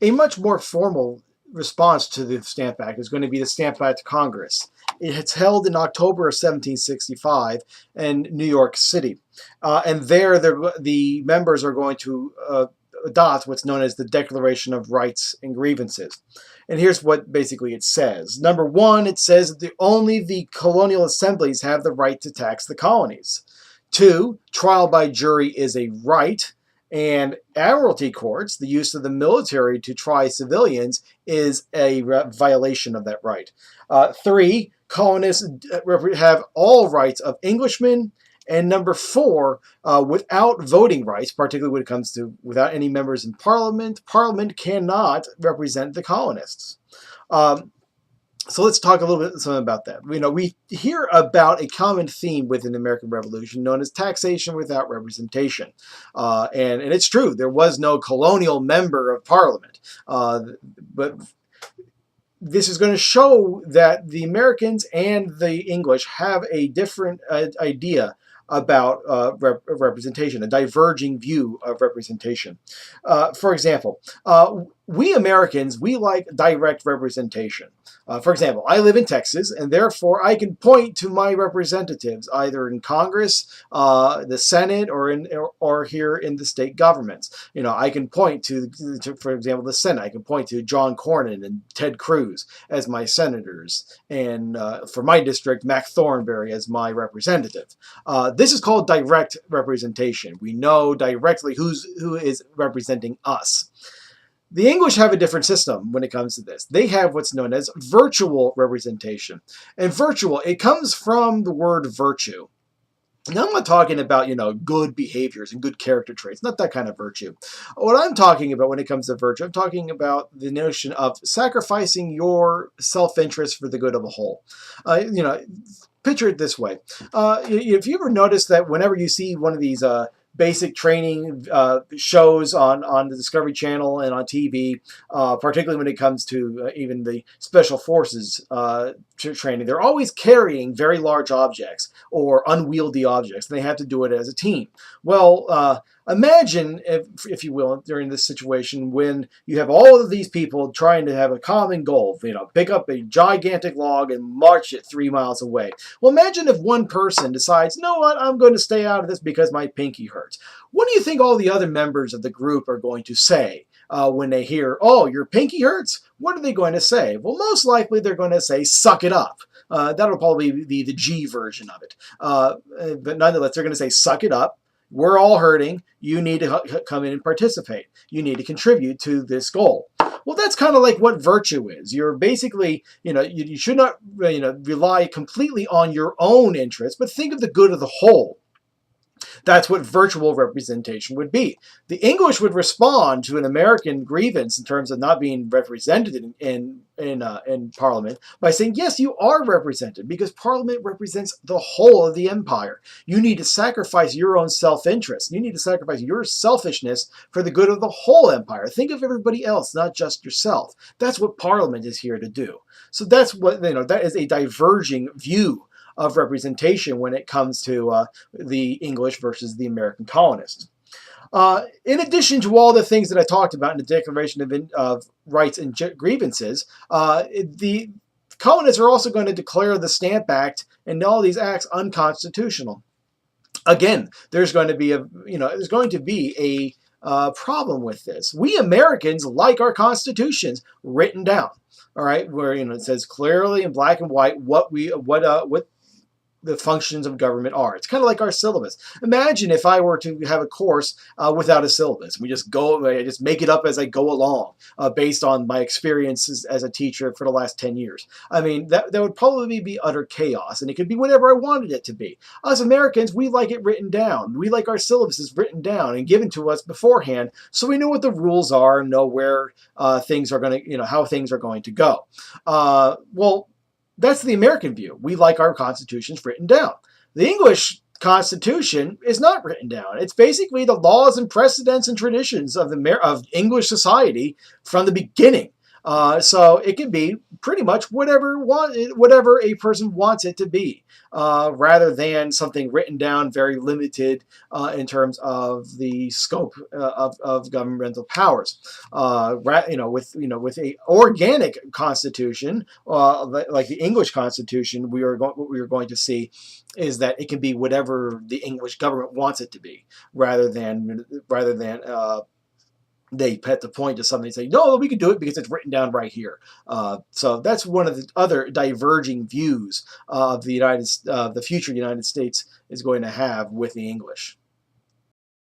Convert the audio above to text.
A much more formal response to the Stamp Act is going to be the Stamp Act Congress. It's held in October of 1765 in New York City. And there, the members are going to adopt what's known as the Declaration of Rights and Grievances. And here's what basically it says. Number one, it says that only the colonial assemblies have the right to tax the colonies. Two, trial by jury is a right. And admiralty courts, the use of the military to try civilians, is a violation of that right. Three, colonists have all rights of Englishmen. And number four, without voting rights, particularly when it comes to without any members in Parliament, Parliament cannot represent the colonists. So let's talk a little bit about that. We hear about a common theme within the American Revolution known as taxation without representation. And it's true, there was no colonial member of Parliament. But this is going to show that the Americans and the English have a different idea about representation, a diverging view of representation. For example, we Americans, we like direct representation. For example, I live in Texas, and therefore I can point to my representatives either in Congress, the Senate, or here in the state governments. I can point to, for example, the Senate. I can point to John Cornyn and Ted Cruz as my senators, and for my district, Mac Thornberry as my representative. This is called direct representation. We know directly who is representing us. The English have a different system when it comes to this. They have what's known as virtual representation. And virtual, it comes from the word virtue. Now, I'm not talking about, good behaviors and good character traits, not that kind of virtue. What I'm talking about when it comes to virtue, I'm talking about the notion of sacrificing your self-interest for the good of the whole. Picture it this way. If you ever noticed that whenever you see one of these basic training shows on the Discovery Channel and on TV, particularly when it comes to even the Special Forces training, they're always carrying very large objects or unwieldy objects, and they have to do it as a team. Well, imagine, if you will, during this situation when you have all of these people trying to have a common goal, pick up a gigantic log and march it 3 miles away. Well, imagine if one person decides, you know what, I'm going to stay out of this because my pinky hurts. What do you think all the other members of the group are going to say when they hear, oh, your pinky hurts? What are they going to say? Well, most likely they're going to say, suck it up. That'll probably be the G version of it. But nonetheless, they're going to say, suck it up. We're all hurting. You need to come in and participate. You need to contribute to this goal. Well, that's kind of like what virtue is. You're basically, you should not, rely completely on your own interests, but think of the good of the whole. That's what virtual representation would be. The English would respond to an American grievance in terms of not being represented in Parliament by saying, yes, you are represented because Parliament represents the whole of the empire. You need to sacrifice your own self-interest. You need to sacrifice your selfishness for the good of the whole empire. Think of everybody else, not just yourself. That's what Parliament is here to do. So that's what, that is a diverging view of representation when it comes to the English versus the American colonists. In addition to all the things that I talked about in the Declaration of Rights and Grievances, the colonists are also going to declare the Stamp Act and all these acts unconstitutional. Again, there's going to be a problem with this. We Americans like our constitutions written down. All right, where it says clearly in black and white what the functions of government are. It's kind of like our syllabus. Imagine if I were to have a course without a syllabus. I just make it up as I go along based on my experiences as a teacher for the last 10 years. I mean, that would probably be utter chaos, and it could be whatever I wanted it to be. Us Americans, we like it written down. We like our syllabuses written down and given to us beforehand so we know what the rules are and know where things are going to, how things are going to go. Well, that's the American view. We like our constitutions written down. The English Constitution is not written down. It's basically the laws and precedents and traditions of English society from the beginning. So it can be pretty much whatever a person wants it to be, rather than something written down, very limited in terms of the scope of governmental powers. With a organic constitution, like the English Constitution, what we are going to see is that it can be whatever the English government wants it to be, rather than they pet the point to something and say, no, we can do it because it's written down right here. So that's one of the other diverging views of the future United States is going to have with the English.